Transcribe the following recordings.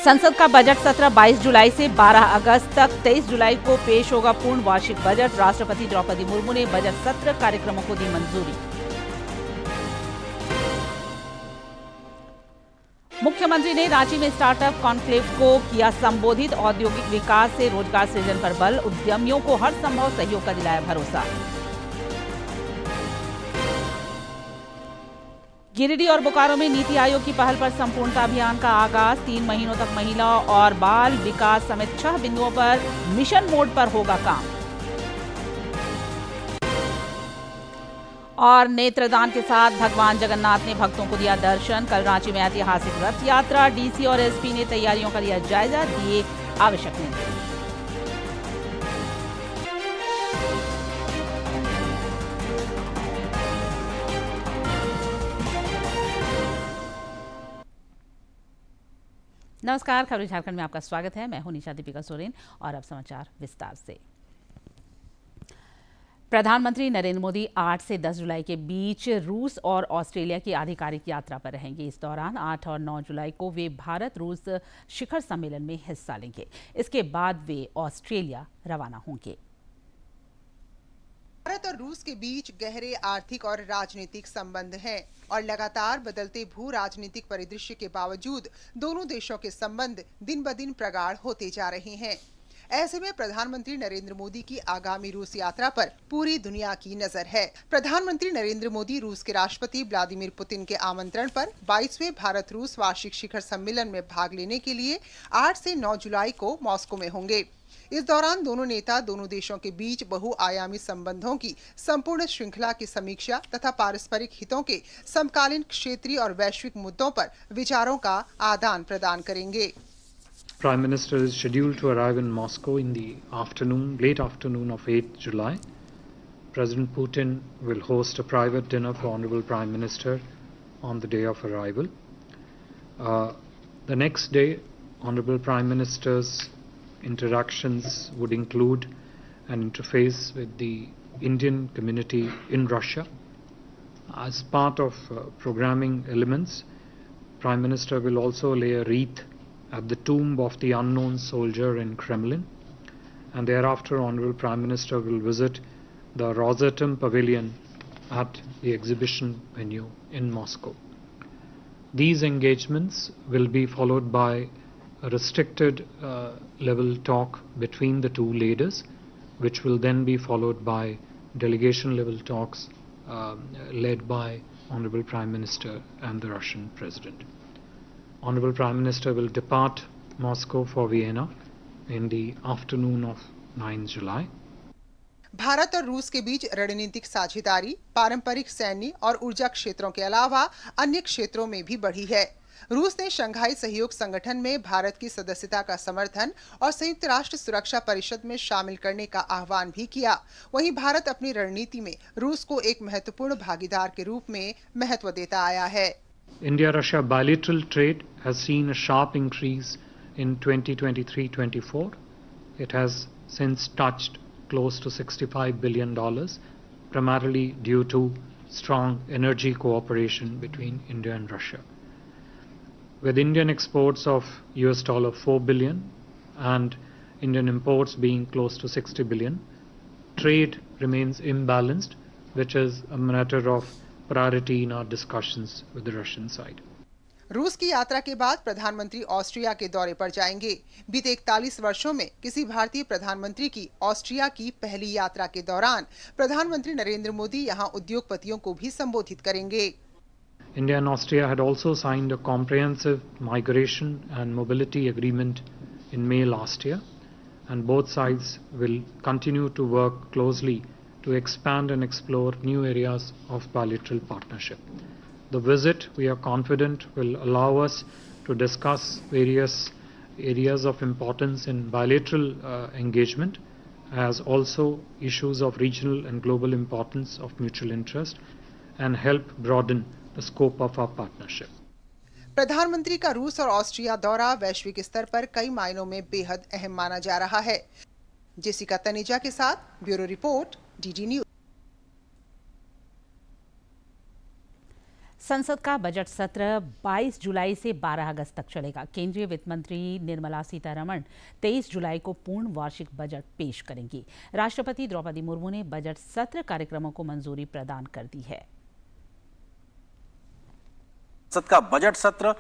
संसद का बजट सत्र 22 जुलाई से 12 अगस्त तक 23 जुलाई को पेश होगा पूर्ण वार्षिक बजट। राष्ट्रपति द्रौपदी मुर्मू ने बजट सत्र कार्यक्रमों को दी मंजूरी। मुख्यमंत्री ने रांची में स्टार्टअप कॉन्क्लेव को किया संबोधित। औद्योगिक विकास से रोजगार सृजन पर बल, उद्यमियों को हर संभव सहयोग का दिलाया भरोसा। गिरिडीह और बोकारो में नीति आयोग की पहल पर संपूर्णता अभियान का आगाज। 3 महीनों तक महिला और बाल विकास समेत 6 बिंदुओं पर मिशन मोड पर होगा काम। और नेत्रदान के साथ भगवान जगन्नाथ ने भक्तों को दिया दर्शन। कल रांची में ऐतिहासिक रथ यात्रा। डीसी और एसपी ने तैयारियों का लिया जायजा, दिए आवश्यक निर्देश। नमस्कार, खबरें झारखंड में आपका स्वागत है। मैं हूं निशा दीपिका सोरेन और अब समाचार विस्तार से। प्रधानमंत्री नरेंद्र मोदी 8 से 10 जुलाई के बीच रूस और ऑस्ट्रेलिया की आधिकारिक यात्रा पर रहेंगे। इस दौरान 8 और 9 जुलाई को वे भारत रूस शिखर सम्मेलन में हिस्सा लेंगे। इसके बाद वे ऑस्ट्रेलिया रवाना होंगे। भारत और रूस के बीच गहरे आर्थिक और राजनीतिक संबंध हैं और लगातार बदलते भू राजनीतिक परिदृश्य के बावजूद दोनों देशों के संबंध दिन ब दिन प्रगाढ़ होते जा रहे हैं। ऐसे में प्रधानमंत्री नरेंद्र मोदी की आगामी रूस यात्रा पर पूरी दुनिया की नजर है। प्रधानमंत्री नरेंद्र मोदी रूस के राष्ट्रपति व्लादिमीर पुतिन के आमंत्रण पर 22वें भारत रूस वार्षिक शिखर सम्मेलन में भाग लेने के लिए 8 से 9 जुलाई को मॉस्को में होंगे। इस दौरान दोनों नेता दोनों देशों के बीच बहुआयामी संबंधों की संपूर्ण श्रृंखला की समीक्षा तथा पारस्परिक हितों के समकालीन क्षेत्रीय और वैश्विक मुद्दों पर विचारों का आदान प्रदान करेंगे। Prime Minister is scheduled to arrive in Moscow in the late afternoon of 8th July. President Putin will host a private dinner for Honorable Prime Minister on the day of arrival. The next day, Honorable Prime Minister's interactions would include an interface with the Indian community in Russia. As part of programming elements, Prime Minister will also lay a wreath at the tomb of the unknown soldier in Kremlin, and thereafter Honorable Prime Minister will visit the Rosatom Pavilion at the exhibition venue in Moscow. These engagements will be followed by a restricted level talk between the two leaders, which will then be followed by delegation level talks led by Honorable Prime Minister and the Russian President. Honorable Prime Minister will depart Moscow for Vienna in the afternoon of 9 July. Bharat और रूस के बीच रणनीतिक साझेदारी पारंपरिक सैन्य और ऊर्जा क्षेत्रों के अलावा अन्य क्षेत्रों में भी बढ़ी है। रूस ने शंघाई सहयोग संगठन में भारत की सदस्यता का समर्थन और संयुक्त राष्ट्र सुरक्षा परिषद में शामिल करने का आह्वान भी किया। वहीं भारत अपनी रणनीति में रूस को एक महत्वपूर्ण भागीदार के रूप में महत्व देता आया है। India-Russia bilateral trade has seen a sharp increase in 2023-24. It has since touched close to $65 billion, primarily due to strong energy cooperation between India and Russia. With Indian exports of $4 billion and Indian imports being close to $60 billion, trade remains imbalanced, which is a matter of priority in our discussions with the Russian side. रूस की यात्रा के बाद प्रधानमंत्री Austria के दौरे पर जाएंगे। बीते 41 वर्षों में किसी भारतीय प्रधानमंत्री की ऑस्ट्रिया की पहली यात्रा के दौरान प्रधानमंत्री नरेंद्र मोदी यहां उद्योगपतियों को भी संबोधित करेंगे। India and Austria had also signed a comprehensive migration and mobility agreement in May last year, and both sides will continue to work closely to expand and explore new areas of bilateral partnership. The visit, we are confident, will allow us to discuss various areas of importance in bilateral engagement, as also issues of regional and global importance of mutual interest, and help broaden the scope of our partnership. प्रधानमंत्री का रूस और Austria दौरा वैश्विक स्तर पर कई मायनों में बेहद अहम माना जा रहा है। जेसिका तनेजा के साथ ब्यूरो रिपोर्ट, डीडी न्यूज। संसद का बजट सत्र 22 जुलाई से 12 अगस्त तक चलेगा। केंद्रीय वित्त मंत्री निर्मला सीतारमण 23 जुलाई को पूर्ण वार्षिक बजट पेश करेंगी। राष्ट्रपति द्रौपदी मुर्मू ने बजट सत्र कार्यक्रमों को मंजूरी प्रदान कर दी है। संसद का बजट सत्र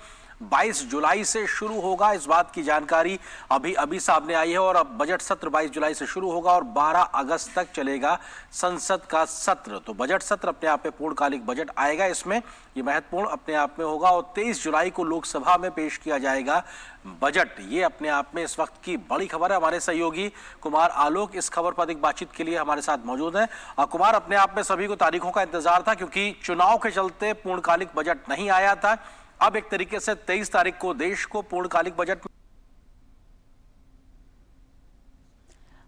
22 जुलाई से शुरू होगा, इस बात की जानकारी अभी सामने आई है। और अब बजट सत्र 22 जुलाई से शुरू होगा और 12 अगस्त तक चलेगा संसद का सत्र। तो बजट सत्र अपने आप में पूर्णकालिक बजट आएगा, इसमें ये महत्वपूर्ण अपने आप में होगा। और 23 जुलाई को लोकसभा में पेश किया जाएगा बजट। ये अपने आप में इस वक्त की बड़ी खबर है। हमारे सहयोगी कुमार आलोक इस खबर पर अधिक बातचीत के लिए हमारे साथ मौजूद हैं। कुमार, अपने आप में सभी को तारीखों का इंतजार था, क्योंकि चुनाव के चलते पूर्णकालिक बजट नहीं आया था। अब एक तरीके से 23 तारीख को देश को पूर्णकालिक बजट।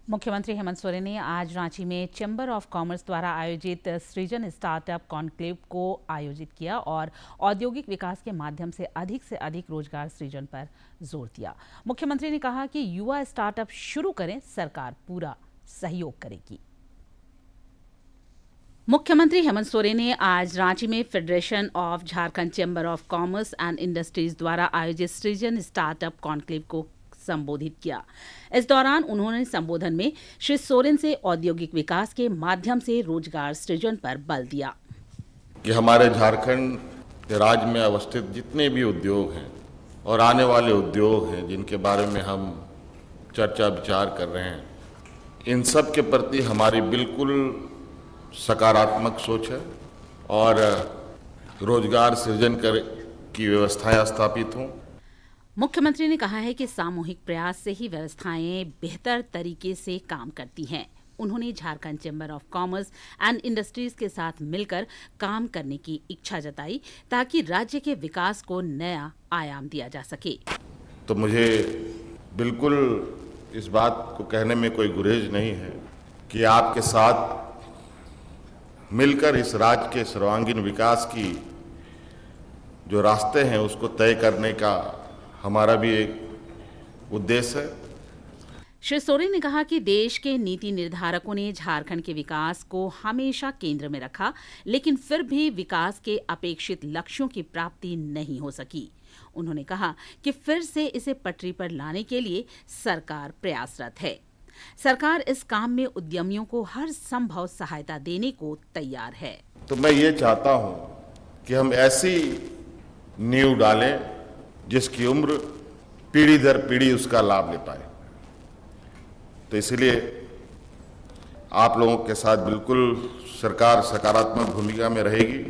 मुख्यमंत्री हेमंत सोरेन ने आज रांची में चैम्बर ऑफ कॉमर्स द्वारा आयोजित सृजन स्टार्टअप कॉन्क्लेव को आयोजित किया और औद्योगिक विकास के माध्यम से अधिक रोजगार सृजन पर जोर दिया। मुख्यमंत्री ने कहा कि युवा स्टार्टअप शुरू करें, सरकार पूरा सहयोग करेगी। मुख्यमंत्री हेमंत सोरेन ने आज रांची में federation of Jharkhand chamber of commerce and industries द्वारा आयोजित सृजन स्टार्टअप कॉन्क्लेव को संबोधित किया। इस दौरान उन्होंने संबोधन में श्री सोरेन से औद्योगिक विकास के माध्यम से रोजगार सृजन पर बल दिया कि हमारे झारखंड राज्य में अवस्थित जितने भी उद्योग हैं और आने वाले उद्योग हैं जिनके बारे में हम चर्चा विचार कर रहे हैं, इन सब के प्रति हमारी बिल्कुल सकारात्मक सोच है और रोजगार सृजन की व्यवस्थाएं स्थापित हों। मुख्यमंत्री ने कहा है कि सामूहिक प्रयास से ही व्यवस्थाएं बेहतर तरीके से काम करती हैं। उन्होंने Jharkhand chamber of commerce and industries के साथ मिलकर काम करने की इच्छा जताई ताकि राज्य के विकास को नया आयाम दिया जा सके। तो मुझे बिल्कुल इस बात को कहने में कोई गुरेज नहीं है कि आपके साथ मिलकर इस राज्य के सर्वांगीण विकास की जो रास्ते हैं उसको तय करने का हमारा भी एक उद्देश्य है। श्री सोरेन ने कहा कि देश के नीति निर्धारकों ने झारखंड के विकास को हमेशा केंद्र में रखा, लेकिन फिर भी विकास के अपेक्षित लक्ष्यों की प्राप्ति नहीं हो सकी। उन्होंने कहा कि फिर से इसे पटरी पर लाने के लिए सरकार प्रयासरत है। सरकार इस काम में उद्यमियों को हर संभव सहायता देने को तैयार है। तो मैं ये चाहता हूं कि हम ऐसी नींव डालें जिसकी उम्र पीढ़ी दर पीढ़ी उसका लाभ ले पाए। तो इसलिए आप लोगों के साथ बिल्कुल सरकार सकारात्मक भूमिका में रहेगी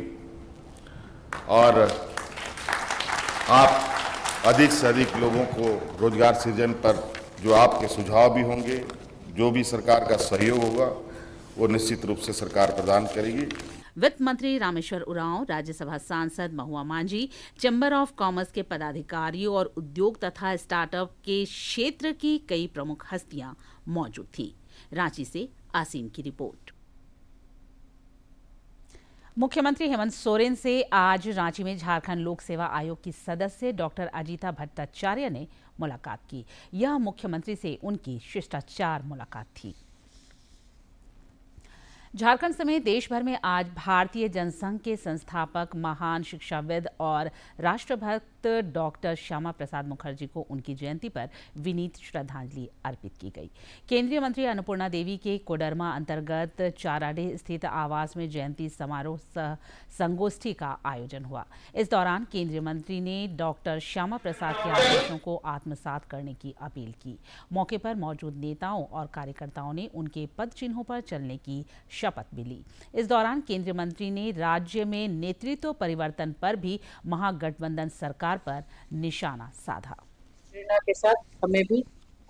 और आप अधिक से अधिक लोगों को रोजगार सृजन पर जो आपके सुझाव भी होंगे, जो भी सरकार का सहयोग होगा, वो निश्चित रूप से सरकार प्रदान करेगी। वित्त मंत्री रामेश्वर उरांव, राज्यसभा सांसद महुआ मांझी, चैम्बर ऑफ कॉमर्स के पदाधिकारियों और उद्योग तथा स्टार्टअप के क्षेत्र की कई प्रमुख हस्तियां मौजूद थीं। रांची से आसिम की रिपोर्ट। मुख्यमंत्री हेमंत सोरेन से आज रांची में झारखंड लोक सेवा आयोग की सदस्य डॉक्टर अजीता भट्टाचार्य ने मुलाकात की। यह मुख्यमंत्री से उनकी शिष्टाचार मुलाकात थी। झारखंड समेत देश भर में आज भारतीय जनसंघ के संस्थापक, महान शिक्षाविद और राष्ट्रभक्त डॉक्टर श्यामा प्रसाद मुखर्जी को उनकी जयंती पर विनीत श्रद्धांजलि अर्पित की गई। केंद्रीय मंत्री अन्नपूर्णा देवी के कोडरमा अंतर्गत चाराडीह स्थित आवास में जयंती समारोह संगोष्ठी का आयोजन हुआ। इस दौरान केंद्रीय मंत्री ने डॉक्टर श्यामा प्रसाद के आदर्शों को आत्मसात करने की अपील की। मौके पर मौजूद नेताओं और कार्यकर्ताओं ने उनके पद चिन्हों पर चलने की शपथ भी ली। इस दौरान केंद्रीय मंत्री ने राज्य में नेतृत्व परिवर्तन पर भी महागठबंधन सरकार पर निशाना साधा। प्रेरणा के साथ हमें भी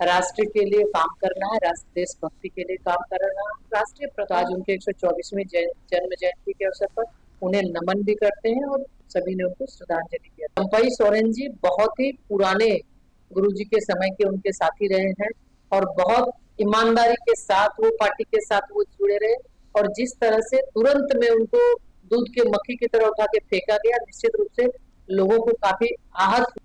राष्ट्र के लिए काम करना है, राष्ट्र देशभक्ति के लिए काम करना। राष्ट्रीय प्रथा आज उनके 124वें जन्म जयंती के अवसर पर उन्हें नमन भी करते हैं और सभी ने उनको श्रद्धांजलि दिया। चंपई सोरेन जी बहुत ही पुराने गुरुजी के समय के उनके साथी रहे हैं और बहुत ईमानदारी के साथ वो पार्टी के साथ वो जुड़े रहे और जिस तरह से तुरंत में उनको दूध के मक्खी की तरह उठा के फेंका गया, निश्चित रूप से लोगों को काफी आहत।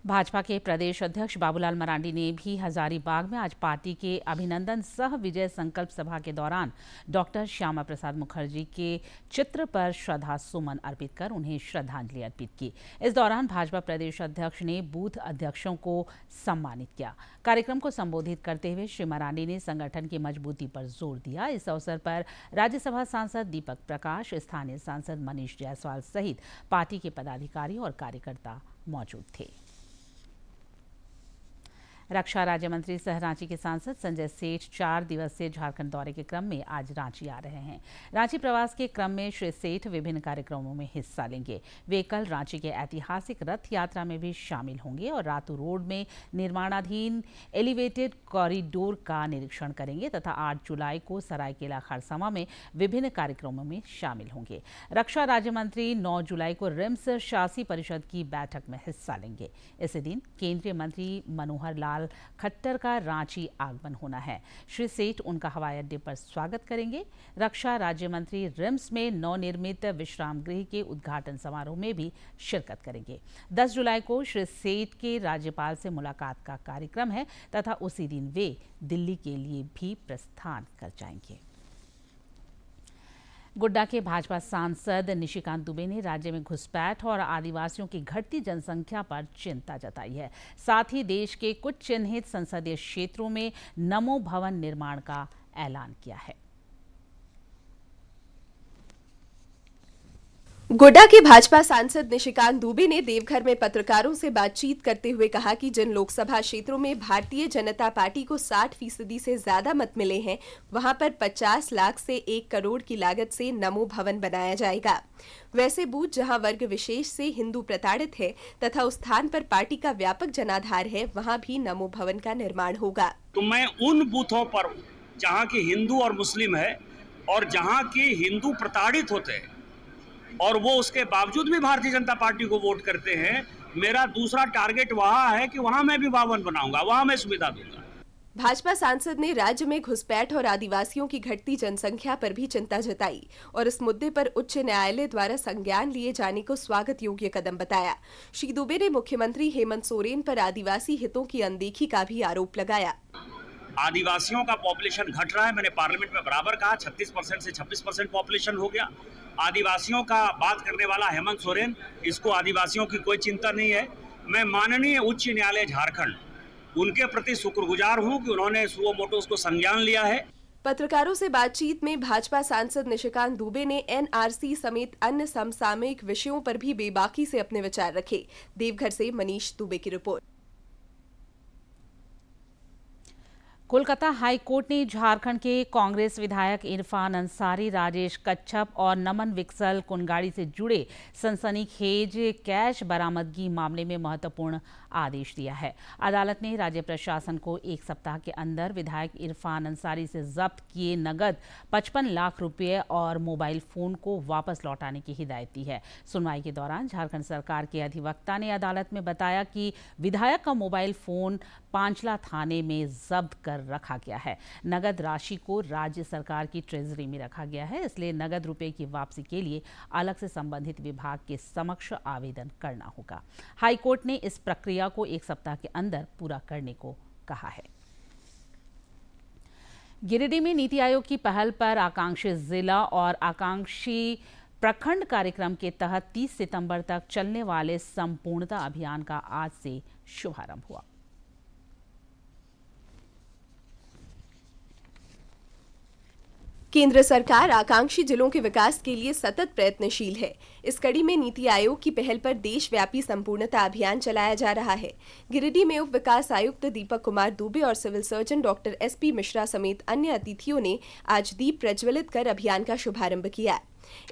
भाजपा के प्रदेश अध्यक्ष बाबूलाल मरांडी ने भी हजारीबाग में आज पार्टी के अभिनंदन सह विजय संकल्प सभा के दौरान डॉक्टर श्यामा प्रसाद मुखर्जी के चित्र पर श्रद्धा सुमन अर्पित कर उन्हें श्रद्धांजलि अर्पित की। इस दौरान भाजपा प्रदेश अध्यक्ष ने बूथ अध्यक्षों को सम्मानित किया। कार्यक्रम को संबोधित करते हुए श्री मरांडी ने संगठन की मजबूती पर जोर दिया। इस अवसर पर राज्यसभा सांसद दीपक प्रकाश, स्थानीय सांसद मनीष जायसवाल सहित पार्टी के पदाधिकारी और कार्यकर्ता मौजूद थे। रक्षा राज्य मंत्री सह रांची के सांसद संजय सेठ 4 दिवसीय झारखंड दौरे के क्रम में आज रांची आ रहे हैं। रांची प्रवास के क्रम में श्री सेठ विभिन्न कार्यक्रमों में हिस्सा लेंगे। वे कल रांची के ऐतिहासिक रथ यात्रा में भी शामिल होंगे और रातू रोड में निर्माणाधीन एलिवेटेड कॉरिडोर का निरीक्षण करेंगे तथा 8 जुलाई को सरायकेला खरसावां में विभिन्न कार्यक्रमों में शामिल होंगे। रक्षा राज्य मंत्री 9 जुलाई को रिम्स शासी परिषद की बैठक में हिस्सा लेंगे। इसी दिन केंद्रीय मंत्री मनोहर लाल खट्टर का रांची आगमन होना है। श्री सेठ उनका हवाई अड्डे पर स्वागत करेंगे। रक्षा राज्य मंत्री रिम्स में नवनिर्मित विश्राम गृह के उद्घाटन समारोह में भी शिरकत करेंगे। 10 जुलाई को श्री सेठ के राज्यपाल से मुलाकात का कार्यक्रम है तथा उसी दिन वे दिल्ली के लिए भी प्रस्थान कर जाएंगे। गोड्डा के भाजपा सांसद निशिकांत दुबे ने राज्य में घुसपैठ और आदिवासियों की घटती जनसंख्या पर चिंता जताई है। साथ ही देश के कुछ चिन्हित संसदीय क्षेत्रों में नमो भवन निर्माण का ऐलान किया है। गोड्डा के भाजपा सांसद निशिकांत दुबे ने देवघर में पत्रकारों से बातचीत करते हुए कहा कि जिन लोकसभा क्षेत्रों में भारतीय जनता पार्टी को 60% से ज्यादा मत मिले हैं, वहां पर 50 लाख से 1 करोड़ की लागत से नमो भवन बनाया जाएगा। वैसे बूथ जहां वर्ग विशेष से हिंदू प्रताड़ित है तथा उस स्थान पर पार्टी का व्यापक जनाधार है, वहां भी नमो भवन का निर्माण होगा। तो मैं उन बूथों पर जहां के हिंदू और मुस्लिम है और जहां के हिंदू प्रताड़ित होते हैं और वो उसके बावजूद भी भारतीय जनता पार्टी को वोट करते हैं, मेरा दूसरा टारगेट वहां है कि वहां मैं भी भवन बनाऊंगा, वहां मैं सुविधा दूंगा। भाजपा सांसद ने राज्य में घुसपैठ और आदिवासियों की घटती जनसंख्या पर भी चिंता जताई और इस मुद्दे पर उच्च न्यायालय द्वारा संज्ञान लिए जाने को स्वागत योग्य कदम बताया। श्री दुबे ने मुख्यमंत्री हेमंत सोरेन पर आदिवासी हितों की अनदेखी का भी आरोप लगाया। आदिवासियों का पॉपुलेशन घट रहा है, मैंने पार्लियामेंट में बराबर कहा 36% से 26% पॉपुलेशन हो गया। आदिवासियों का बात करने वाला हेमंत सोरेन, इसको आदिवासियों की कोई चिंता नहीं है। मैं माननीय उच्च न्यायालय झारखंड उनके प्रति शुक्रगुजार हूं कि उन्होंने सुओ मोटो उसको संज्ञान लिया है। पत्रकारों से बातचीत में भाजपा सांसद निशिकांत दुबे ने एनआरसी समेत अन्य समसामयिक विषयों पर भी बेबाकी से अपने विचार रखे। देवघर से मनीष दुबे की रिपोर्ट। कोलकाता हाई कोर्ट ने झारखंड के कांग्रेस विधायक इरफान अंसारी, राजेश कच्छप और नमन विकसल कुनगाड़ी से जुड़े सनसनीखेज कैश बरामदगी मामले में महत्वपूर्ण आदेश दिया है। अदालत ने राज्य प्रशासन को 1 सप्ताह के अंदर विधायक इरफान अंसारी से जब्त किए नगद 55 लाख रुपए और मोबाइल फोन को वापस लौटाने की हिदायत दी है। सुनवाई के दौरान झारखंड सरकार के अधिवक्ता ने अदालत में बताया कि विधायक का मोबाइल फोन पांचला थाने में जब्त कर रखा गया है। नगद राशि को राज्य सरकार की ट्रेजरी में रखा गया है, इसलिए नगद रुपए की वापसी के लिए अलग से संबंधित विभाग के समक्ष आवेदन करना होगा। हाईकोर्ट ने इस प्रक्रिया को 1 सप्ताह के अंदर पूरा करने को कहा है। गिरिडीह में नीति आयोग की पहल पर आकांक्षी जिला और आकांक्षी प्रखंड कार्यक्रम के तहत 30 सितंबर तक चलने वाले संपूर्णता अभियान का आज से शुभारंभ हुआ। केंद्र सरकार आकांक्षी जिलों के विकास के लिए सतत प्रयत्नशील है। इस कड़ी में नीति आयोग की पहल पर देशव्यापी संपूर्णता अभियान चलाया जा रहा है। गिरिडीह में उप विकास आयुक्त दीपक कुमार दुबे और civil surgeon doctor SP Mishra समेत अन्य अतिथियों ने आज दीप प्रज्वलित कर अभियान का शुभारंभ किया।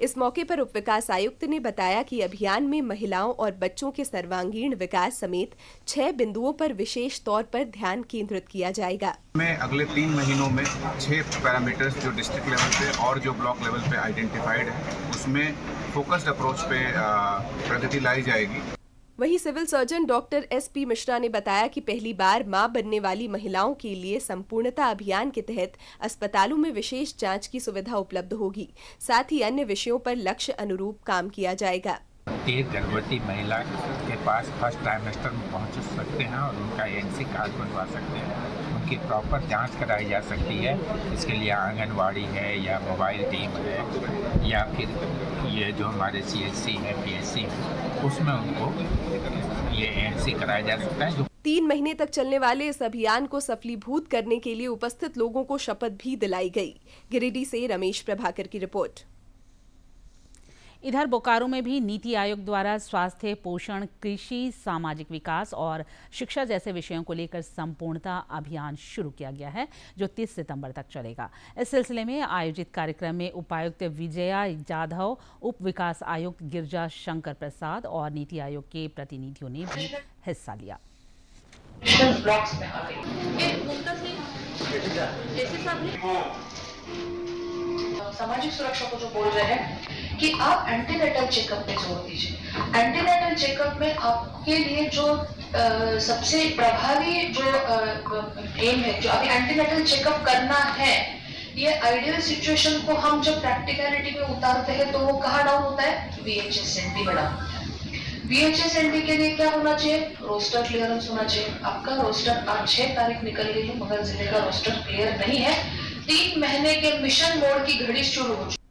इस मौके पर उप विकास आयुक्त ने बताया कि अभियान में महिलाओं और बच्चों के सर्वांगीण विकास समेत 6 बिंदुओं पर विशेष तौर पर ध्यान केंद्रित किया जाएगा। में अगले 3 महीनों में 6 पैरामीटर्स जो डिस्ट्रिक्ट लेवल पे और जो ब्लॉक लेवल पे आइडेंटिफाइड है, उसमें फोकस्ड अप्रोच पे प्रगति लाई जाएगी। वहीं civil surgeon doctor SP Mishra ने बताया कि पहली बार मां बनने वाली महिलाओं के लिए संपूर्णता अभियान के तहत अस्पतालों में विशेष जांच की सुविधा उपलब्ध होगी। साथ ही अन्य विषयों पर लक्ष्य अनुरूप काम किया जाएगा। एक गर्भवती महिला के पास फर्स्ट ट्राइमेस्टर में पहुंच सकते हैं और उनका एनसी कार्ड बनवा सकते हैं। उनकी प्रॉपर जांच कराई जा सकती है। इसके लिए आंगनवाड़ी है या मोबाइल टीम है या फिर ये जो हमारे CHC है PHC है उसमें उनको ये एनसी कराया जा सकता है। 3 महीने तक चलने वाले इस अभियान को सफलीभूत करने के लिए उपस्थित लोगों को शपथ भी दिलाई गई। गिरिडीह से रमेश प्रभाकर की रिपोर्ट। इधर बोकारो में भी नीति आयोग द्वारा स्वास्थ्य, पोषण, कृषि, सामाजिक विकास और शिक्षा जैसे विषयों को लेकर संपूर्णता अभियान शुरू किया गया है, जो 30 सितंबर तक चलेगा। इस सिलसिले में आयोजित कार्यक्रम में उपायुक्त विजया जाधव, उप विकास आयुक्त गिरिजा शंकर प्रसाद और नीति आयोग के प्रतिनिधियों ने भी हिस्सा लिया। सामाजिक सुरक्षा को जो बोल रहे हैं कि आप एंटीनेटल चेकअप पे जोर दीजिए। एंटीनेटल चेकअप में आपके लिए जो सबसे प्रभावी जो एम है, जो अभी एंटीनेटल चेकअप करना है, ये आइडियल सिचुएशन को हम जब प्रैक्टिकलिटी में उतारते हैं तो वो कहाँ डाउन होता है? VHS-NT में डाउन होता है। VHS-NT के लिए क्या होना चाहिए? रोस्टर क्लियरेंस होना चाहिए। आपका रोस्टर आज 6 तारीख निकल गई है मगर जिले का रोस्टर क्लियर नहीं है। 3 महीने के मिशन मोड की घड़ी शुरू हो चुकी।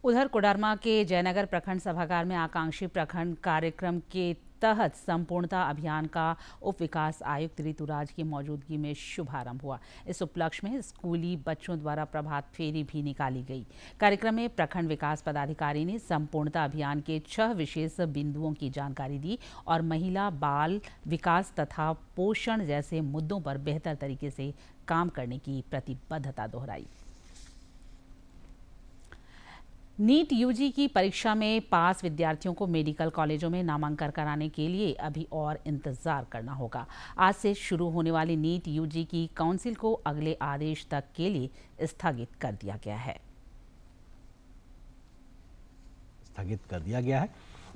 उधर कोडरमा के जयनगर प्रखंड सभागार में आकांक्षी प्रखंड कार्यक्रम के तहत संपूर्णता अभियान का उप विकास आयुक्त ऋतुराज की मौजूदगी में शुभारंभ हुआ। इस उपलक्ष्य में स्कूली बच्चों द्वारा प्रभात फेरी भी निकाली गई। कार्यक्रम में प्रखंड विकास पदाधिकारी ने संपूर्णता अभियान के 6 विशेष बिंदुओं की जानकारी दी और महिला, बाल विकास तथा पोषण जैसे मुद्दों पर बेहतर तरीके से काम करने की प्रतिबद्धता दोहराई। नीट यूजी की परीक्षा में पास विद्यार्थियों को मेडिकल कॉलेजों में नामांकन कराने के लिए अभी और इंतजार करना होगा। आज से शुरू होने वाली नीट यूजी की काउंसिल को अगले आदेश तक के लिए स्थगित कर दिया गया है।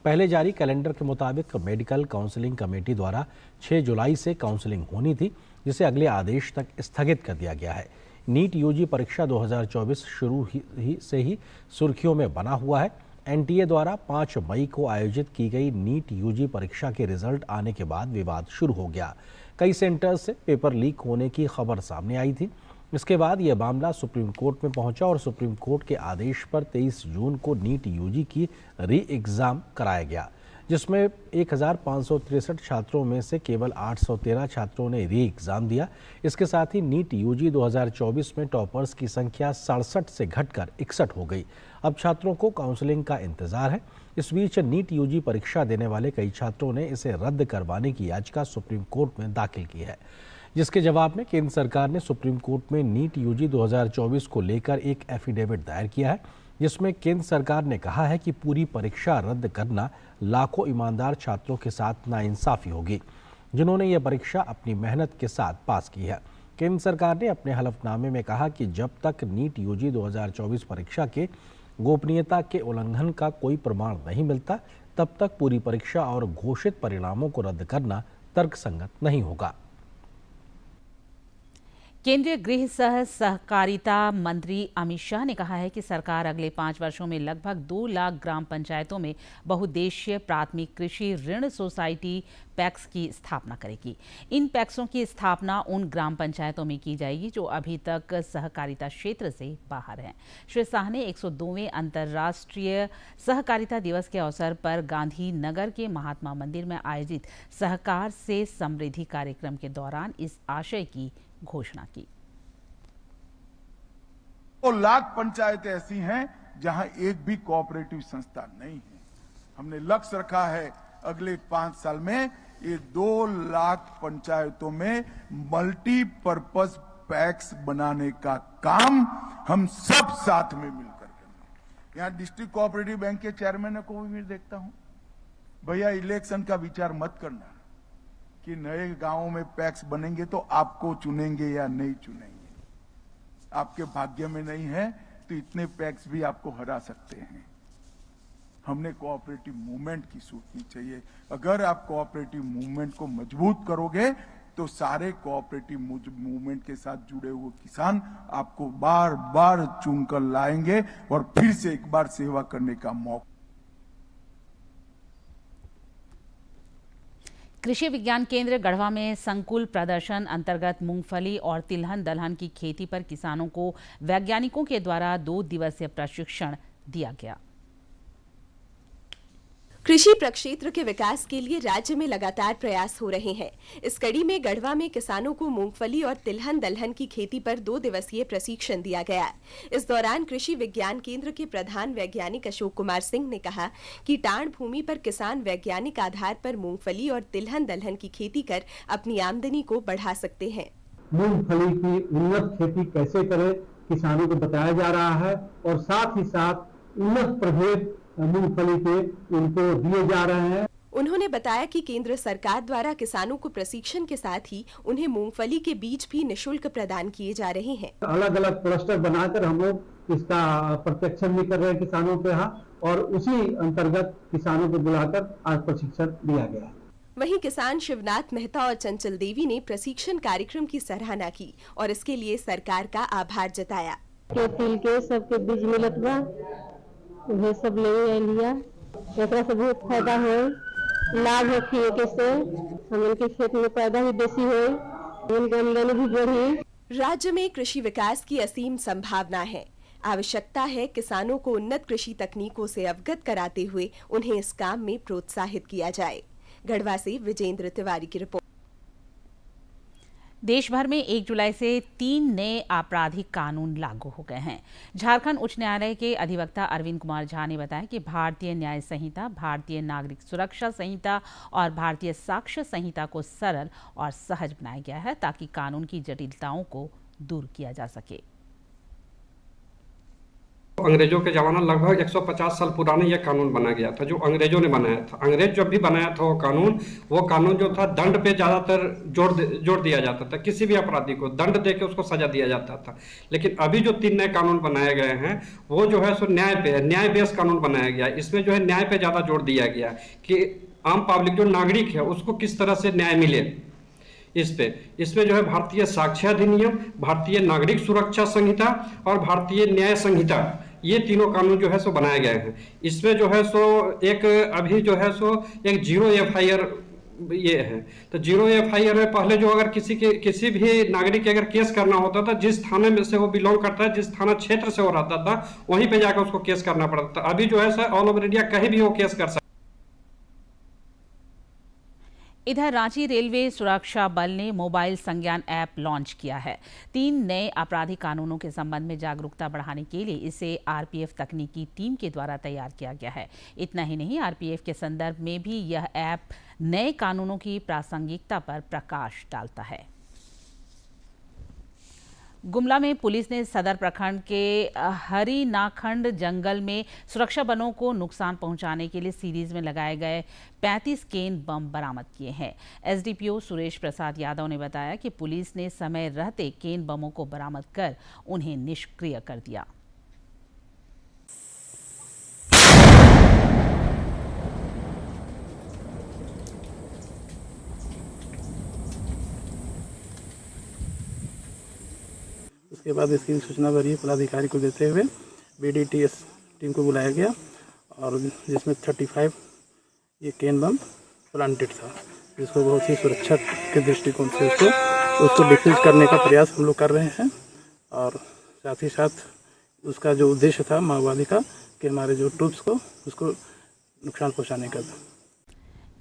पहले जारी कैलेंडर के मुताबिक मेडिकल काउंसलिंग कमेटी द्वारा 6 जुलाई से काउंसलिंग होनी थी, जिसे अगले आदेश तक स्थगित कर दिया गया है। नीट यूजी परीक्षा 2024 शुरू से ही सुर्खियों में बना हुआ है। एनटीए द्वारा 5 मई को आयोजित की गई नीट यूजी परीक्षा के रिजल्ट आने के बाद विवाद शुरू हो गया। कई सेंटर्स से पेपर लीक होने की खबर सामने आई थी। इसके बाद यह मामला सुप्रीम कोर्ट में पहुंचा और सुप्रीम कोर्ट के आदेश पर 23 जून को नीट यूजी की री एग्ज़ाम कराया गया, जिसमें 1563 छात्रों में से केवल 813 छात्रों ने री एग्ज़ाम दिया। इसके साथ ही नीट यूजी 2024 में टॉपर्स की संख्या 67 से घटकर 61 हो गई। अब छात्रों को काउंसलिंग का इंतजार है। इस बीच नीट यूजी परीक्षा देने वाले कई छात्रों ने इसे रद्द करवाने की याचिका सुप्रीम कोर्ट में दाखिल की है, जिसके जवाब में केंद्र सरकार ने सुप्रीम कोर्ट में नीट यूजी 2024 को लेकर एक एफिडेविट दायर किया है, जिसमें केंद्र सरकार ने कहा है कि पूरी परीक्षा रद्द करना लाखों ईमानदार छात्रों के साथ नाइंसाफी होगी, जिन्होंने यह परीक्षा अपनी मेहनत के साथ पास की है। केंद्र सरकार ने अपने हलफनामे में कहा कि जब तक नीट यूजी 2024 परीक्षा के गोपनीयता के उल्लंघन का कोई प्रमाण नहीं मिलता, तब तक पूरी परीक्षा और घोषित परिणामों को रद्द करना तर्कसंगत नहीं होगा। केंद्रीय गृह सह सहकारिता मंत्री अमित शाह ने कहा है कि सरकार अगले 5 वर्षों में लगभग 2 लाख ग्राम पंचायतों में बहुउद्देशीय प्राथमिक कृषि ऋण सोसाइटी पैक्स की स्थापना करेगी। इन पैक्सों की स्थापना उन ग्राम पंचायतों में की जाएगी जो अभी तक सहकारिता क्षेत्र से बाहर हैं। श्री शाह ने 102वें अंतर्राष्ट्रीय सहकारिता दिवस के अवसर पर गांधीनगर के महात्मा मंदिर में आयोजित सहकार से समृद्धि कार्यक्रम के दौरान इस आशय की घोषणा की। 2 लाख पंचायतें ऐसी हैं जहां एक भी कोऑपरेटिव संस्था नहीं है। हमने लक्ष्य रखा है अगले 5 साल में ये 2 लाख पंचायतों में मल्टीपर्पज पैक्स बनाने का काम हम सब साथ में मिलकर करेंगे। यहाँ डिस्ट्रिक्ट कोऑपरेटिव बैंक के चेयरमैन को भी मैं देखता हूं, भैया इलेक्शन का विचार मत करना कि नए गांवों में पैक्स बनेंगे तो आपको चुनेंगे या नहीं चुनेंगे। आपके भाग्य में नहीं है तो इतने पैक्स भी आपको हरा सकते हैं। हमने कोऑपरेटिव मूवमेंट की सोचनी चाहिए। अगर आप कोऑपरेटिव मूवमेंट को मजबूत करोगे तो सारे कोऑपरेटिव मूवमेंट के साथ जुड़े हुए किसान आपको बार बार चुनकर लाएंगे और फिर से एक बार सेवा करने का मौका। कृषि विज्ञान केंद्र गढ़वा में संकुल प्रदर्शन अंतर्गत मूंगफली और तिलहन दलहन की खेती पर किसानों को वैज्ञानिकों के द्वारा 2 दिवसीय प्रशिक्षण दिया गया। कृषि प्रक्षेत्र के विकास के लिए राज्य में लगातार प्रयास हो रहे हैं। इस कड़ी में गढ़वा में किसानों को मूंगफली और तिलहन दलहन की खेती पर 2 दिवसीय प्रशिक्षण दिया गया। इस दौरान कृषि विज्ञान केंद्र के प्रधान वैज्ञानिक अशोक कुमार सिंह ने कहा कि टाण भूमि पर किसान वैज्ञानिक आधार पर मूंगफली और तिलहन दलहन की खेती कर अपनी आमदनी को बढ़ा सकते हैं। मूंगफली की उन्नत खेती कैसे करें किसानों को बताया जा रहा है और साथ ही साथ उन्नत प्रभेद मूंगफली के उनको दिए जा रहे हैं। उन्होंने बताया कि केंद्र सरकार द्वारा किसानों को प्रशिक्षण के साथ ही उन्हें मूंगफली के बीज भी निःशुल्क प्रदान किए जा रहे हैं। अलग अलग क्लस्टर बनाकर हम लोग इसका प्रशिक्षण भी कर रहे हैं किसानों के यहाँ और उसी अंतर्गत किसानों को बुलाकर आज प्रशिक्षण दिया गया। वहीं किसान शिवनाथ मेहता और चंचल देवी ने प्रशिक्षण कार्यक्रम की सराहना की और इसके लिए सरकार का आभार जताया। तिल के सबके बीज मिलत बा उहे सब ले लिया एकरा से बहुत फायदा हो लाभ हो के से हमन के खेत में पैदा भी बेसी हो उनकी आमदनी भी बढ़ी। राज्य में कृषि विकास की असीम संभावना है। आवश्यकता है किसानों को उन्नत कृषि तकनीकों से अवगत कराते हुए उन्हें इस काम में प्रोत्साहित किया जाए। गढ़वा से विजेंद्र तिवारी की रिपोर्ट। देश भर में 1 जुलाई से 3 नए आपराधिक कानून लागू हो गए हैं। झारखंड उच्च न्यायालय के अधिवक्ता अरविंद कुमार झा ने बताया कि भारतीय न्याय संहिता, भारतीय नागरिक सुरक्षा संहिता और भारतीय साक्ष्य संहिता को सरल और सहज बनाया गया है ताकि कानून की जटिलताओं को दूर किया जा सके। अंग्रेजों के जमाना लगभग 150 साल पुराने यह कानून बना गया था जो अंग्रेजों ने बनाया था। अंग्रेज जब भी बनाया था वो कानून जो था दंड पे ज्यादातर जोर दिया जाता था। किसी भी अपराधी को दंड दे के उसको सजा दिया जाता था। लेकिन अभी जो 3 नए कानून बनाए गए हैं वो जो है सो न्याय पे है, न्याय बेस कानून बनाया गया। इसमें जो है न्याय पे ज्यादा जोर दिया गया कि आम पब्लिक जो नागरिक है उसको किस तरह से न्याय मिले। इसमें जो है भारतीय साक्ष्य अधिनियम, भारतीय नागरिक सुरक्षा संहिता और भारतीय न्याय संहिता, ये तीनों कानून जो है सो बनाए गए हैं। इसमें जो है सो एक अभी जो है सो एक 0 FIR ये है। तो 0 FIR में पहले जो अगर किसी भी नागरिक के अगर केस करना होता था, जिस थाने में से वो बिलोंग करता है, जिस थाना क्षेत्र से वो रहता था, वहीं पे जाकर उसको केस करना पड़ता था। अभी जो है सर ऑल ओवर इंडिया कहीं भी वो केस कर सकता। इधर रांची रेलवे सुरक्षा बल ने मोबाइल संज्ञान ऐप लॉन्च किया है। 3 नए आपराधिक कानूनों के संबंध में जागरूकता बढ़ाने के लिए इसे RPF तकनीकी टीम के द्वारा तैयार किया गया है। इतना ही नहीं, RPF के संदर्भ में भी यह ऐप नए कानूनों की प्रासंगिकता पर प्रकाश डालता है। गुमला में पुलिस ने सदर प्रखंड के हरिनाखंड जंगल में सुरक्षा बलों को नुकसान पहुंचाने के लिए सीरीज में लगाए गए 35 केन बम बरामद किए हैं। SDPO सुरेश प्रसाद यादव ने बताया कि पुलिस ने समय रहते केन बमों को बरामद कर उन्हें निष्क्रिय कर दिया। उसके बाद इसकी सूचना वरीय पदाधिकारी को देते हुए BDTS टीम को बुलाया गया और जिसमें 35 ये केन बम प्लांटेड था, जिसको बहुत ही सुरक्षा के दृष्टिकोण से उसको डिफ्यूज करने का प्रयास हम लोग कर रहे हैं और साथ ही साथ उसका जो उद्देश्य था माओवादी का कि हमारे जो ट्रूप्स को उसको नुकसान पहुँचाने का।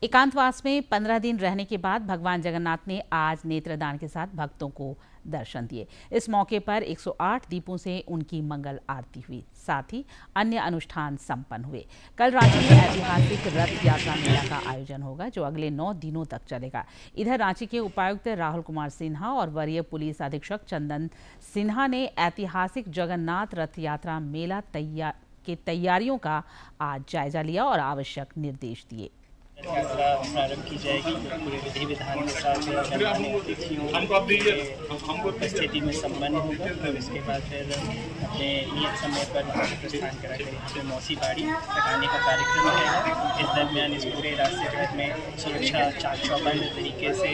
एकांतवास में 15 दिन रहने के बाद भगवान जगन्नाथ ने आज नेत्रदान के साथ भक्तों को दर्शन दिए। इस मौके पर 108 दीपों से उनकी मंगल आरती हुई, साथ ही अन्य अनुष्ठान संपन्न हुए। कल रांची में ऐतिहासिक रथ यात्रा मेला का आयोजन होगा जो अगले 9 दिनों तक चलेगा। इधर रांची के उपायुक्त राहुल कुमार सिन्हा और वरीय पुलिस अधीक्षक चंदन सिन्हा ने ऐतिहासिक जगन्नाथ रथ यात्रा मेला की तैयारियों का आज जायजा लिया और आवश्यक निर्देश दिए। यात्रा प्रारंभ की जाएगी पूरे विधि विधान के साथ गणमान्य अतिथियों की उपस्थिति में संपन्न होगा और इसके बाद फिर अपने नियत समय पर यहाँ से प्रस्थान कराकर यहाँ पे मौसी बाड़ी लगाने का कार्यक्रम रहेगा। इस दरमियान इस पूरे रास्ते तक में सुरक्षा चाक चौबंद तरीके से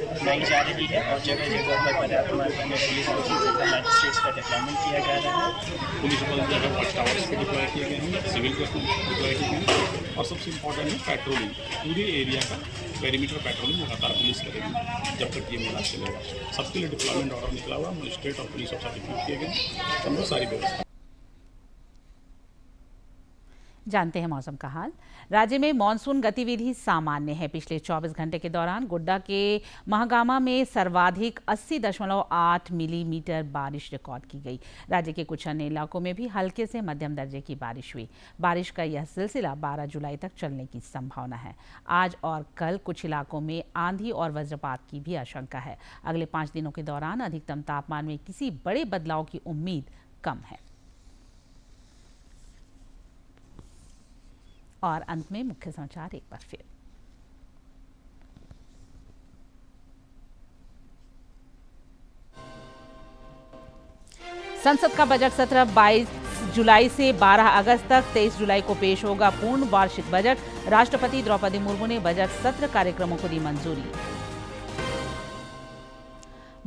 अपनाई जा रही है और जगह जगह पर पर्याप्त मात्रा में पुलिस और मैजिस्ट्रेट्स का डिप्लॉयमेंट किया जा रहा है। पुलिस बल जो है वॉच टावर्स पे डिप्लॉय किए गए हैं, सिविल को डिप्लॉय किए गए हैं और सबसे इम्पोर्टेंट है पेट्रोलिंग। पूरे एरिया का पेरीमीटर पेट्रोलिंग लगातार पुलिस करेगी जब तक ये मेला चलेगा। सबके लिए डिप्लॉयमेंट ऑर्डर निकला हुआ, मजिस्ट्रेट और पुलिस अफसर डिप्लॉय किए गए, समझो सारी व्यवस्था। जानते हैं मौसम का हाल। राज्य में मानसून गतिविधि सामान्य है। पिछले 24 घंटे के दौरान गोड्डा के महागामा में सर्वाधिक 80.8 मिलीमीटर बारिश रिकॉर्ड की गई। राज्य के कुछ अन्य इलाकों में भी हल्के से मध्यम दर्जे की बारिश हुई। बारिश का यह सिलसिला 12 जुलाई तक चलने की संभावना है। आज और कल कुछ इलाकों में आंधी और वज्रपात की भी आशंका है। अगले 5 दिनों के दौरान अधिकतम तापमान में किसी बड़े बदलाव की उम्मीद कम है। और अंत में मुख्य समाचार एक बार फिर। संसद का बजट सत्र 22 जुलाई से 12 अगस्त तक। 23 जुलाई को पेश होगा पूर्ण वार्षिक बजट। राष्ट्रपति द्रौपदी मुर्मू ने बजट सत्र कार्यक्रमों को दी मंजूरी।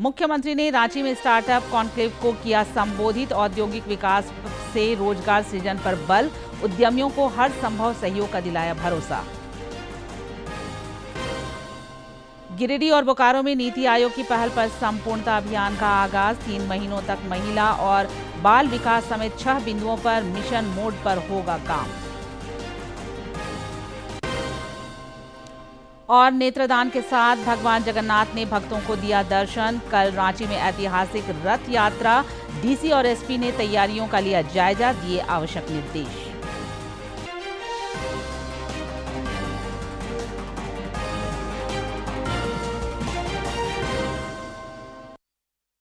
मुख्यमंत्री ने रांची में स्टार्टअप कॉन्क्लेव को किया संबोधित। औद्योगिक विकास से रोजगार सृजन पर बल। उद्यमियों को हर संभव सहयोग का दिलाया भरोसा। गिरिडीह और बोकारो में नीति आयोग की पहल पर संपूर्णता अभियान का आगाज। 3 महीनों तक महिला और बाल विकास समेत 6 बिंदुओं पर मिशन मोड पर होगा काम। और नेत्रदान के साथ भगवान जगन्नाथ ने भक्तों को दिया दर्शन। कल रांची में ऐतिहासिक रथ यात्रा। डीसी और एसपी ने तैयारियों का लिया जायजा, दिए आवश्यक निर्देश।